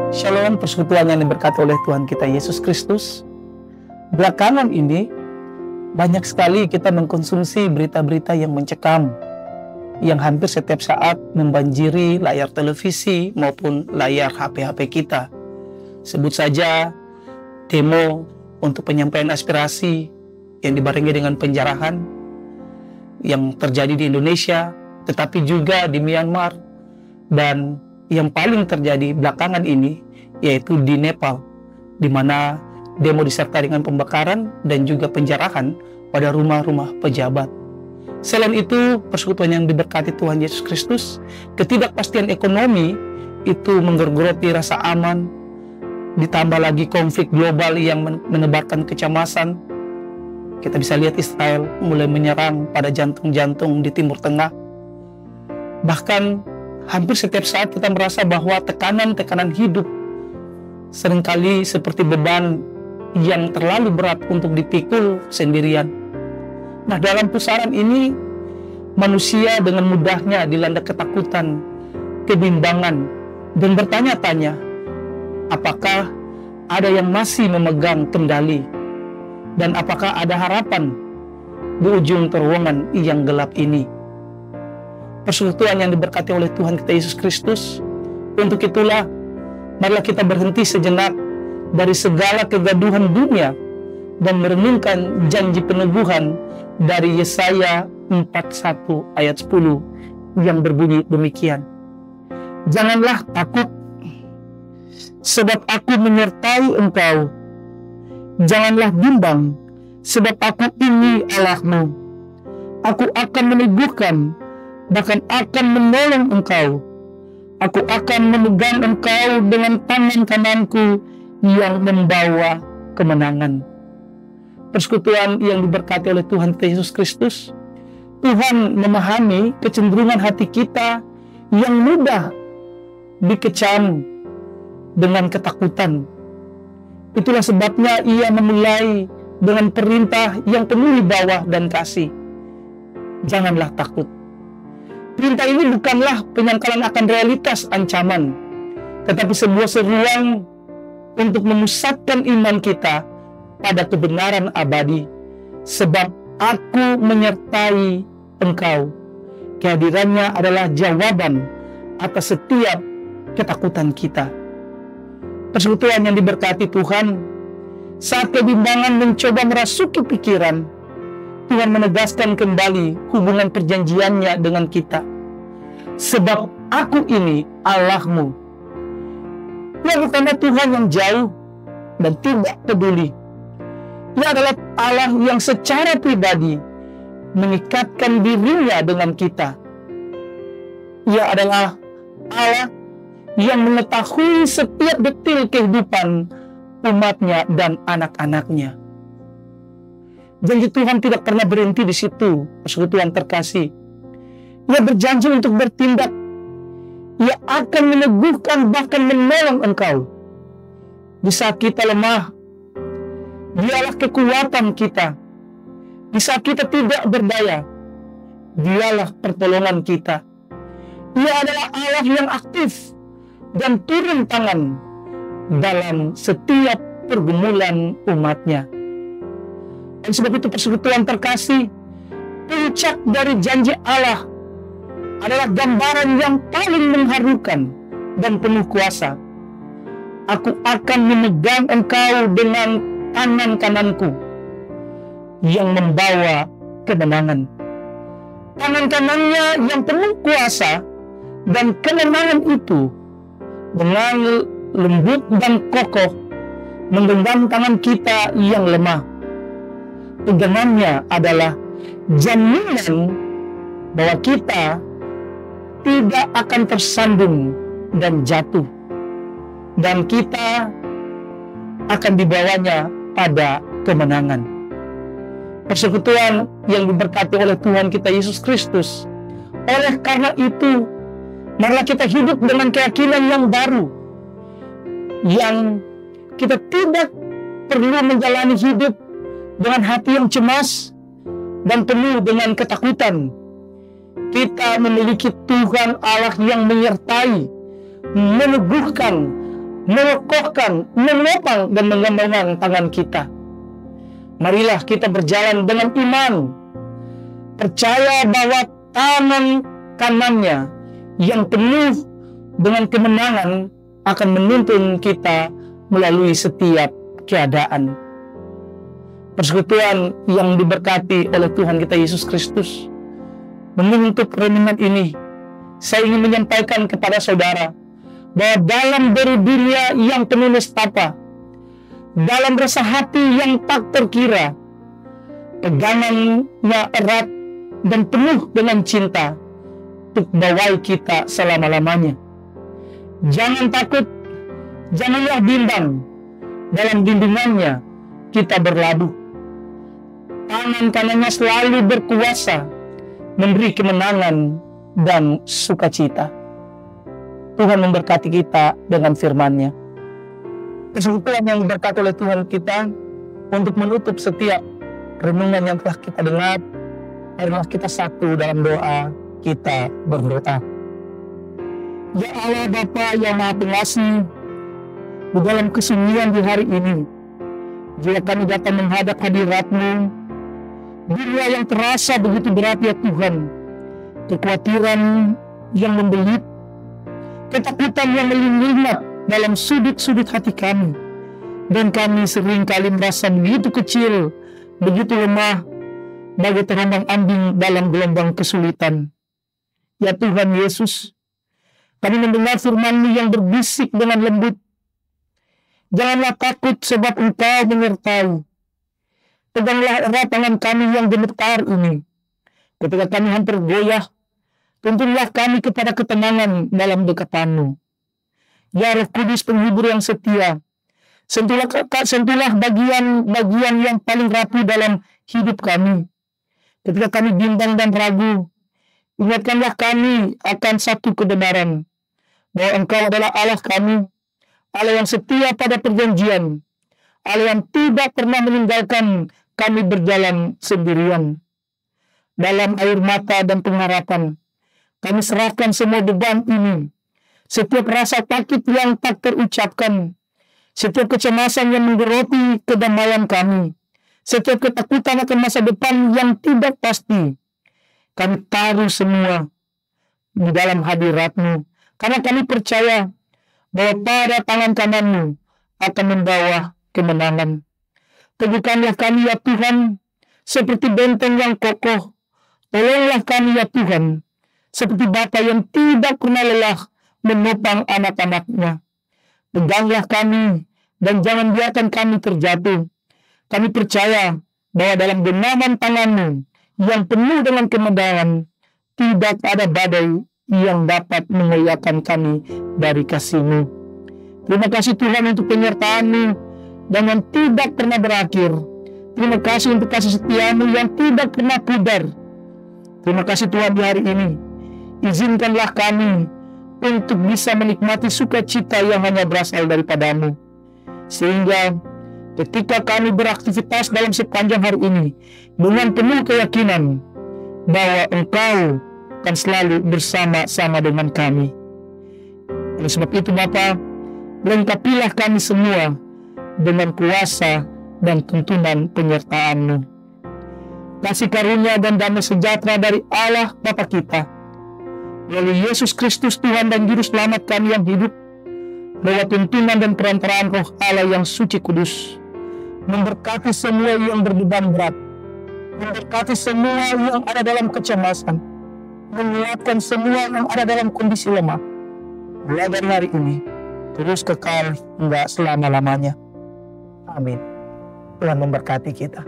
Shalom, persekutuan yang diberkati oleh Tuhan kita Yesus Kristus. Belakangan ini banyak sekali kita mengkonsumsi berita-berita yang mencekam, yang hampir setiap saat membanjiri layar televisi maupun layar HP-HP kita. Sebut saja demo untuk penyampaian aspirasi yang dibarengi dengan penjarahan yang terjadi di Indonesia, tetapi juga di Myanmar, dan yang paling terjadi belakangan ini yaitu di Nepal, di mana demo disertai dengan pembakaran dan juga penjarahan pada rumah-rumah pejabat. Selain itu, persekutuan yang diberkati Tuhan Yesus Kristus, ketidakpastian ekonomi itu menggerogoti rasa aman, ditambah lagi konflik global yang menebarkan kecemasan. Kita bisa lihat Israel mulai menyerang pada jantung-jantung di Timur Tengah. Bahkan hampir setiap saat kita merasa bahwa tekanan-tekanan hidup seringkali seperti beban yang terlalu berat untuk dipikul sendirian. Nah, dalam pusaran ini manusia dengan mudahnya dilanda ketakutan, kebimbangan, dan bertanya-tanya, apakah ada yang masih memegang kendali, dan apakah ada harapan di ujung terowongan yang gelap ini. Persekutuan yang diberkati oleh Tuhan kita Yesus Kristus, untuk itulah marilah kita berhenti sejenak dari segala kegaduhan dunia dan merenungkan janji peneguhan dari Yesaya 41 ayat 10 yang berbunyi demikian. Janganlah takut, sebab aku menyertai engkau. Janganlah bimbang, sebab aku ini Allahmu. Aku akan meneguhkan, bahkan akan menolong engkau. Aku akan memegang engkau dengan tangan kananku yang membawa kemenangan. Persekutuan yang diberkati oleh Tuhan Yesus Kristus, Tuhan memahami kecenderungan hati kita yang mudah dikecam dengan ketakutan. Itulah sebabnya Ia memulai dengan perintah yang penuh bawah dan kasih. Janganlah takut. Perintah ini bukanlah penyangkalan akan realitas ancaman, tetapi sebuah seruan untuk memusatkan iman kita pada kebenaran abadi. Sebab aku menyertai engkau. Kehadirannya adalah jawaban atas setiap ketakutan kita. Persekutuan yang diberkati Tuhan, saat kebimbangan mencoba merasuki pikiran, Tuhan menegaskan kembali hubungan perjanjiannya dengan kita. Sebab aku ini Allahmu. Ia bukanlah Tuhan yang jauh dan tidak peduli. Ia adalah Allah yang secara pribadi mengikatkan dirinya dengan kita. Ia adalah Allah yang mengetahui setiap detil kehidupan umatnya dan anak-anaknya. Janji Tuhan tidak pernah berhenti di situ, persekutuan terkasih. Ia berjanji untuk bertindak. Ia akan meneguhkan, bahkan menolong engkau. Di saat kita lemah, Dialah kekuatan kita. Di saat kita tidak berdaya, Dialah pertolongan kita. Ia adalah Allah yang aktif dan turun tangan dalam setiap pergumulan umatnya. Dan sebab itu persekutuan terkasih, puncak dari janji Allah adalah gambaran yang paling mengharukan dan penuh kuasa. Aku akan memegang engkau dengan tangan kananku yang membawa kemenangan. Tangan kanannya yang penuh kuasa dan kemenangan itu dengan lembut dan kokoh menggenggam tangan kita yang lemah. Pegangannya adalah jaminan bahwa kita tidak akan tersandung dan jatuh, dan kita akan dibawanya pada kemenangan. Persekutuan yang diberkati oleh Tuhan kita Yesus Kristus. Oleh karena itu, marilah kita hidup dengan keyakinan yang baru, yang kita tidak perlu menjalani hidup dengan hati yang cemas dan penuh dengan ketakutan. Kita memiliki Tuhan Allah yang menyertai, meneguhkan, mengokohkan, menopang, dan mengembangkan tangan kita. Marilah kita berjalan dengan iman, percaya bahwa tangan kanannya yang penuh dengan kemenangan akan menuntun kita melalui setiap keadaan. Persekutuan yang diberkati oleh Tuhan kita Yesus Kristus, menutup renungan ini, saya ingin menyampaikan kepada saudara bahwa dalam dunia yang penuh nestapa, dalam rasa hati yang tak terkira, pegangannya erat dan penuh dengan cinta untuk bawai kita selama-lamanya. Jangan takut, janganlah bimbang, dalam bimbingannya kita berlabuh. Tangan kanannya selalu berkuasa, memberi kemenangan dan sukacita. Tuhan memberkati kita dengan firman-Nya. Persekutuan yang diberkati oleh Tuhan kita untuk menutup setiap renungan yang telah kita dengar, marilah kita satu dalam doa, kita berdoa. Ya Allah Bapa yang Maha Pengasih, di dalam kesunyian di hari ini, jika kami datang menghadap hadirat-Mu, dunia yang terasa begitu berat ya Tuhan, kekhawatiran yang membelit, ketakutan yang menyelinap dalam sudut-sudut hati kami, dan kami seringkali merasa begitu kecil, begitu lemah, bagai terombang-ambing dalam gelombang kesulitan. Ya Tuhan Yesus, kami mendengar firman-Mu yang berbisik dengan lembut. Janganlah takut sebab Engkau menyertai. Peganglah erat tangan kami yang gemetar ini. Ketika kami hampir goyah, tuntunlah kami kepada ketenangan dalam dekatan-Mu. Ya Roh Kudus penghibur yang setia, sentuhlah bagian yang paling rapuh dalam hidup kami. Ketika kami bimbang dan ragu, ingatkanlah kami akan satu kebenaran, bahwa Engkau adalah Allah kami, Allah yang setia pada perjanjian, Allah yang tidak pernah meninggalkan kami berjalan sendirian. Dalam air mata dan pengharapan, kami serahkan semua beban ini, setiap rasa takut yang tak terucapkan, setiap kecemasan yang menggeroti kedamaian kami, setiap ketakutan akan masa depan yang tidak pasti, kami taruh semua di dalam hadirat-Mu, karena kami percaya bahwa pada tangan kanan-Mu akan membawa kemenangan. Teguhkanlah kami ya Tuhan, seperti benteng yang kokoh. Tolonglah kami ya Tuhan, seperti bapa yang tidak pernah lelah menopang anak-anaknya. Peganglah kami dan jangan biarkan kami terjatuh. Kami percaya bahwa dalam genggaman tangan-Mu yang penuh dengan kemenangan, tidak ada badai yang dapat mengoyakkan kami dari kasih-Mu. Terima kasih Tuhan untuk penyertaan-Mu dan yang tidak pernah berakhir. Terima kasih untuk kasih setia-Mu yang tidak pernah pudar. Terima kasih Tuhan di hari ini. Izinkanlah kami untuk bisa menikmati sukacita yang hanya berasal daripada-Mu. Sehingga ketika kami beraktivitas dalam sepanjang hari ini dengan penuh keyakinan bahwa Engkau akan selalu bersama-sama dengan kami. Oleh sebab itu Bapa, lengkapilah kami semua dengan kuasa dan tuntunan penyertaan-Mu. Kasih karunia dan damai sejahtera dari Allah Bapa kita, melalui Yesus Kristus Tuhan dan Juru Selamat kami yang hidup, lewat tuntunan dan perantaraan Roh Allah yang suci kudus, memberkati semua yang berbeban berat, memberkati semua yang ada dalam kecemasan, menguatkan semua yang ada dalam kondisi lemah, mulai dari hari ini terus kekal hingga selama-lamanya. Amin. Tuhan memberkati kita.